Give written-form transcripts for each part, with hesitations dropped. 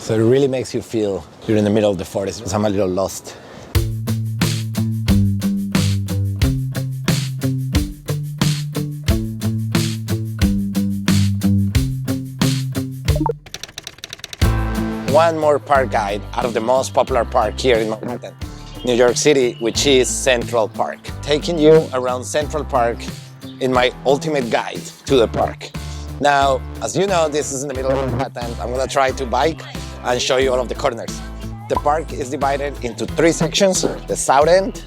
So it really makes you feel you're in the middle of the forest, because I'm a little lost. One more park guide out of the most popular park here in Manhattan, New York City, which is Central Park. Taking you around Central Park in my ultimate guide to the park. Now, as you know, this is in the middle of Manhattan. I'm gonna try to bike and show you all of the corners. The park is divided into 3 sections: the south end,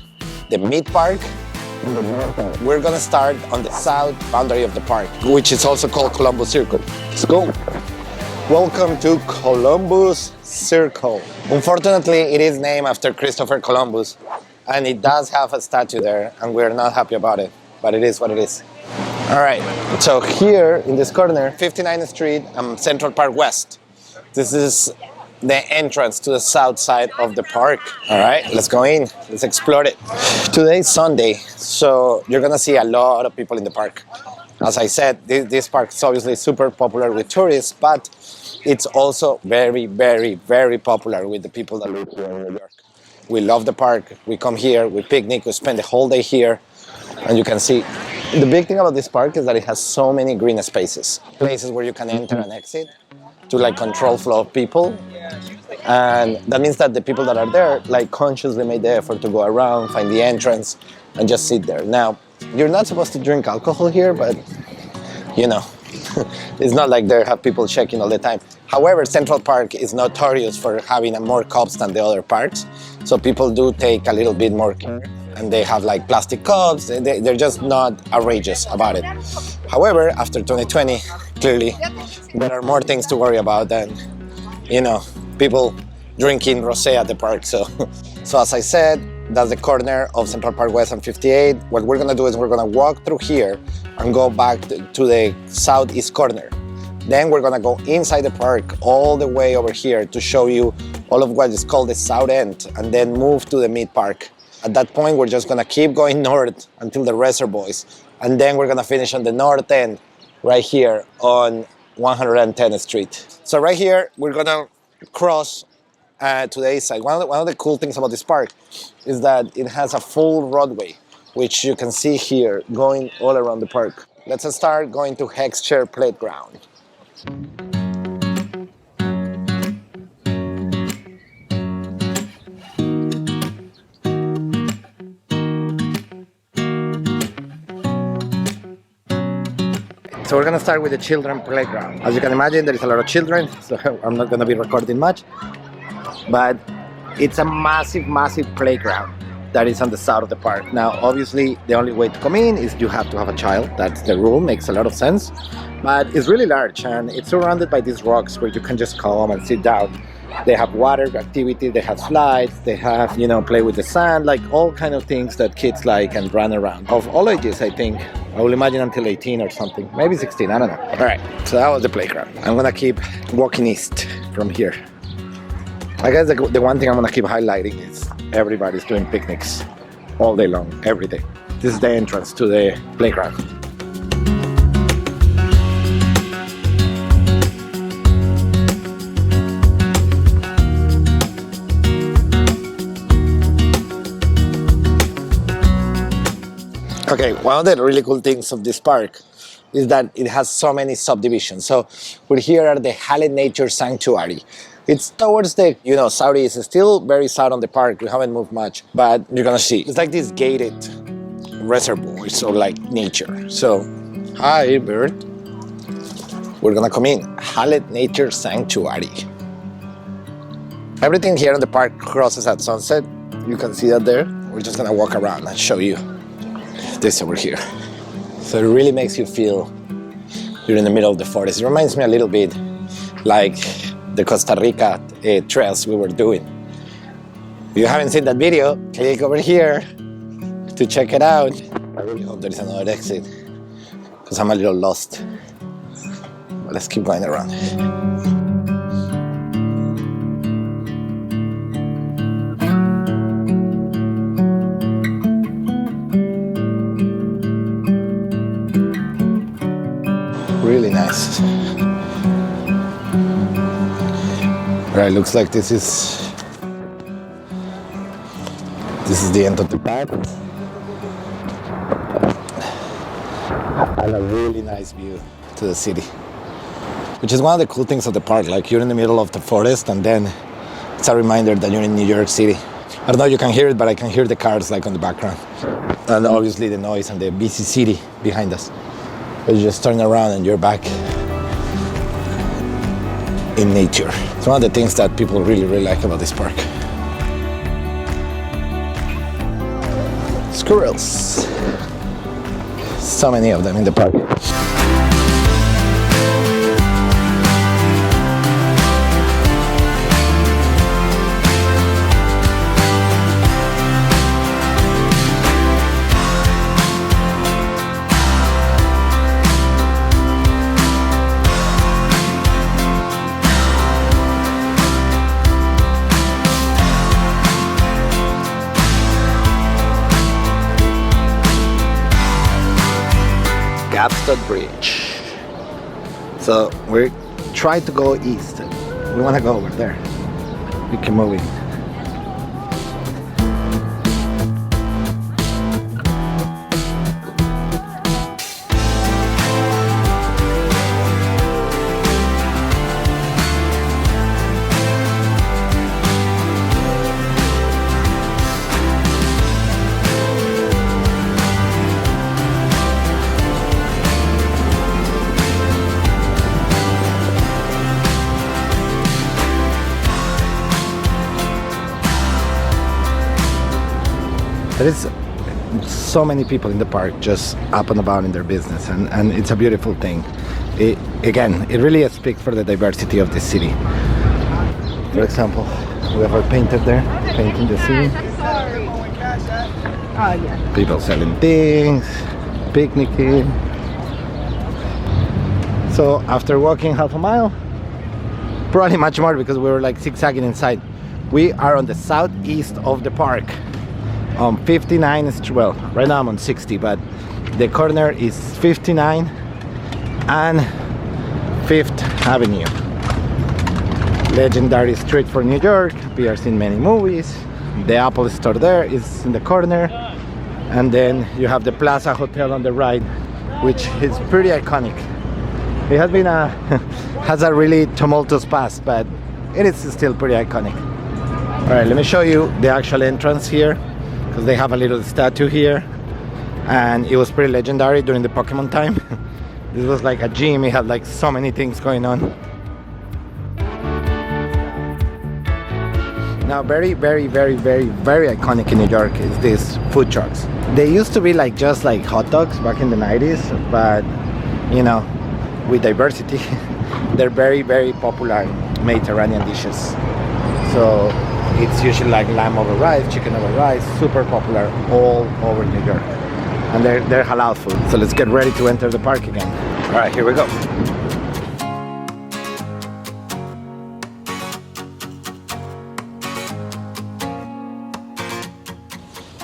the mid park, and the north end. We're gonna start on the south boundary of the park, which is also called Columbus Circle. Let's go. Welcome to Columbus Circle. Unfortunately, it is named after Christopher Columbus, and it does have a statue there, and we're not happy about it, but it is what it is. All right, so here in this corner, 59th Street and Central Park West. This is the entrance to the south side of the park. All right, let's go in, let's explore it. Today's Sunday, so you're gonna see a lot of people in the park. As I said, this park is obviously super popular with tourists, but it's also very, very, very popular with the people that live here in New York. We love the park, we come here, we picnic, we spend the whole day here, and you can see the big thing about this park is that it has so many green spaces, places where you can enter and exit to like control flow of people. And that means that the people that are there like consciously made the effort to go around, find the entrance, and just sit there. Now, you're not supposed to drink alcohol here, but you know, it's not like there have people checking all the time. However, Central Park is notorious for having more cups than the other parks. So people do take a little bit more care, and they have like plastic cups. They're just not outrageous about it. However, after 2020, clearly, there are more things to worry about than, you know, people drinking rosé at the park. So as I said, that's the corner of Central Park West and 58. What we're gonna do is we're gonna walk through here and go back to the southeast corner. Then we're gonna go inside the park all the way over here to show you all of what is called the south end, and then move to the mid park. At that point, we're just gonna keep going north until the Reservoirs, and then we're gonna finish on the north end right here on 110th Street. So right here, we're gonna cross to the east side. One of the cool things about this park is that it has a full roadway, which you can see here going all around the park. Let's start going to Heckscher Playground. So we're gonna start with the children playground. As you can imagine, there is a lot of children, so I'm not gonna be recording much, but it's a massive, massive playground that is on the south of the park. Now, obviously, the only way to come in is you have to have a child. That's the rule, makes a lot of sense. But it's really large, and it's surrounded by these rocks where you can just come and sit down. They have water activity, they have slides, they have, you know, play with the sand, like all kind of things that kids like and run around. Of all ages, I think. I will imagine until 18 or something, maybe 16, I don't know. All right, so that was the playground. I'm gonna keep walking east from here. I guess the one thing I'm gonna keep highlighting is everybody's doing picnics all day long, every day. This is the entrance to the playground. Okay, one of the really cool things of this park is that it has so many subdivisions. So we're here at the Hallett Nature Sanctuary. It's towards the, you know, southeast. It's still very south on the park. We haven't moved much, but you're gonna see. It's like this gated reservoir, so like nature. So, hi bird. We're gonna come in. Hallett Nature Sanctuary. Everything here in the park crosses at sunset. You can see that there. We're just gonna walk around and show you this over here. So it really makes you feel you're in the middle of the forest. It reminds me a little bit like the Costa Rica trails we were doing. If you haven't seen that video, click over here to check it out. I really hope there is another exit because I'm a little lost. But let's keep going around. Really nice. Right, looks like this is the end of the park. And a really nice view to the city, which is one of the cool things of the park. Like, you're in the middle of the forest, and then it's a reminder that you're in New York City. I don't know if you can hear it, but I can hear the cars like on the background, and obviously the noise and the busy city behind us. But you just turn around and you're back in nature. It's one of the things that people really like about this park. Squirrels. So many of them in the park. Gapstow Bridge. So we're trying to go east. We want to go over there. We keep moving. There is so many people in the park just up and about in their business, and it's a beautiful thing. It really speaks for the diversity of the city. For example, we have our painter there, painting the city. People selling things, picnicking. So after walking half a mile, probably much more because we were like zigzagging inside, we are on the southeast of the park. 59 Street. Well, right now I'm on 60, but the corner is 59 and 5th Avenue. Legendary street for New York, appears in many movies. The Apple store there is in the corner, and then you have the Plaza Hotel on the right, which is pretty iconic. It has been has a really tumultuous past, but it is still pretty iconic. All right, let me show you the actual entrance here, because they have a little statue here, and it was pretty legendary during the Pokemon time. This was like a gym, it had like so many things going on. Now very iconic in New York is these food trucks. They used to be like just like hot dogs back in the 90s, but you know, with diversity, they're very popular Mediterranean dishes. So it's usually like lamb over rice, chicken over rice, super popular all over New York. And they're halal food. So let's get ready to enter the park again. All right, here we go.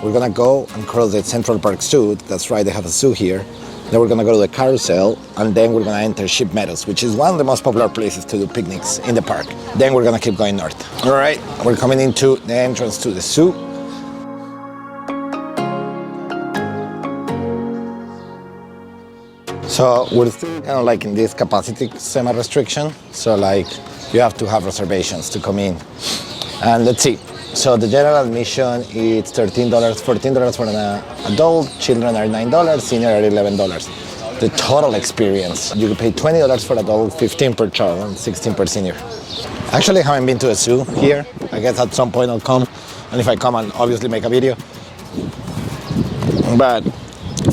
We're gonna go and cross the Central Park Zoo. That's right, they have a zoo here. Then we're gonna go to the carousel, and then we're gonna enter Meadows, which is one of the most popular places to do picnics in the park. Then we're gonna keep going north. All right, we're coming into the entrance to the zoo. So we're still kind of like in this capacity semi-restriction. So like you have to have reservations to come in. And let's see. So the general admission is $13, $14 for an adult, children are $9, senior are $11. The total experience, you can pay $20 for adult, $15 per child, and $16 per senior. Actually, I haven't been to a zoo here. I guess at some point I'll come, and if I come, I'll obviously make a video. But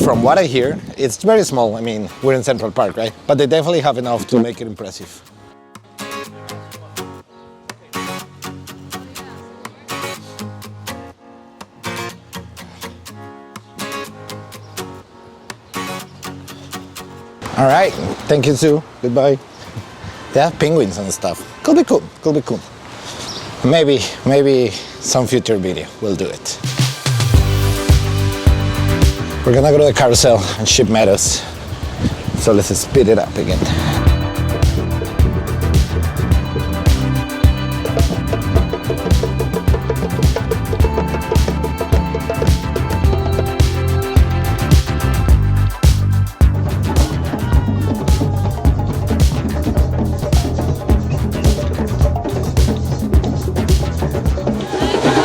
from what I hear, it's very small. I mean, we're in Central Park, right? But they definitely have enough to make it impressive. All right, thank you, zoo. Goodbye. They have penguins and stuff. Could be cool, could be cool. Maybe some future video will do it. We're gonna go to the carousel and Meadows. So let's speed it up again.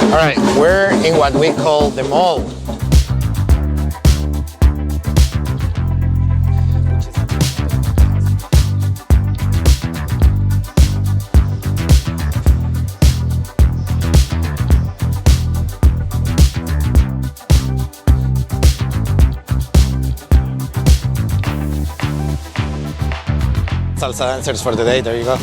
All right, we're in what we call the mall. Salsa dancers for the day, there you go.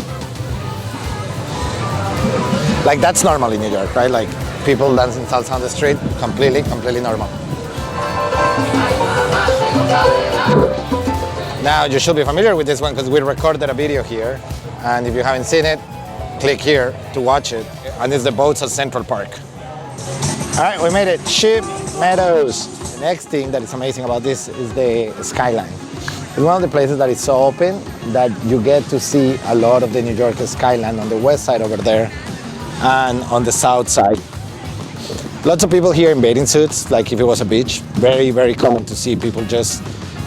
Like that's normal in New York, right? Like people dancing salsa on the street, completely normal. Now you should be familiar with this one because we recorded a video here, and if you haven't seen it, click here to watch it. And it's the boats at Central Park. All right, we made it. Ship Meadows. The next thing that is amazing about this is the skyline. It's one of the places that is so open that you get to see a lot of the New York skyline on the west side over there and on the south side. Lots of people here in bathing suits, like if it was a beach. Very common to see people just,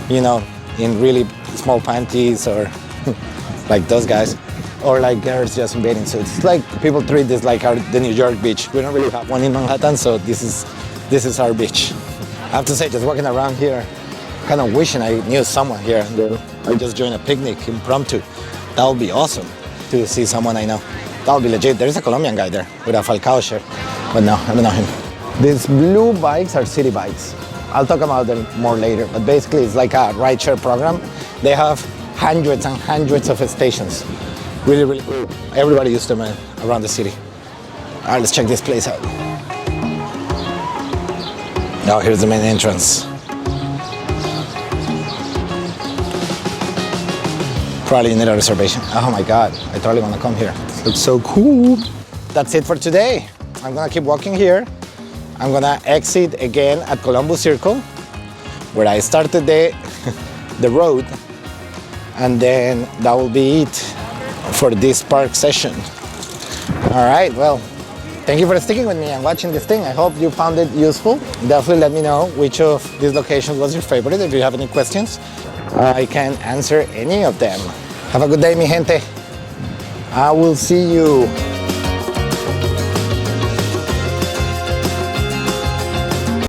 you know, in really small panties or like those guys, or like girls just in bathing suits. It's like people treat this like the New York beach. We don't really have one in Manhattan, so this is our beach. I have to say, just walking around here, kind of wishing I knew someone here. I just joined a picnic impromptu. That would be awesome to see someone I know. That would be legit. There is a Colombian guy there with a Falcao shirt, but no, I don't know him. These blue bikes are Citi bikes. I'll talk about them more later, but basically it's like a rideshare program. They have hundreds and hundreds of stations. Really cool. Everybody uses them around the city. All right, let's check this place out. Oh, here's the main entrance. Probably need a reservation. Oh my God, I totally want to come here. This looks so cool. That's it for today. I'm gonna keep walking here. I'm gonna exit again at Columbus Circle, where I started the road. And then that will be it for this park session. All right, well, thank you for sticking with me and watching this thing. I hope you found it useful. Definitely let me know which of these locations was your favorite. If you have any questions, I can answer any of them. Have a good day, mi gente. I will see you.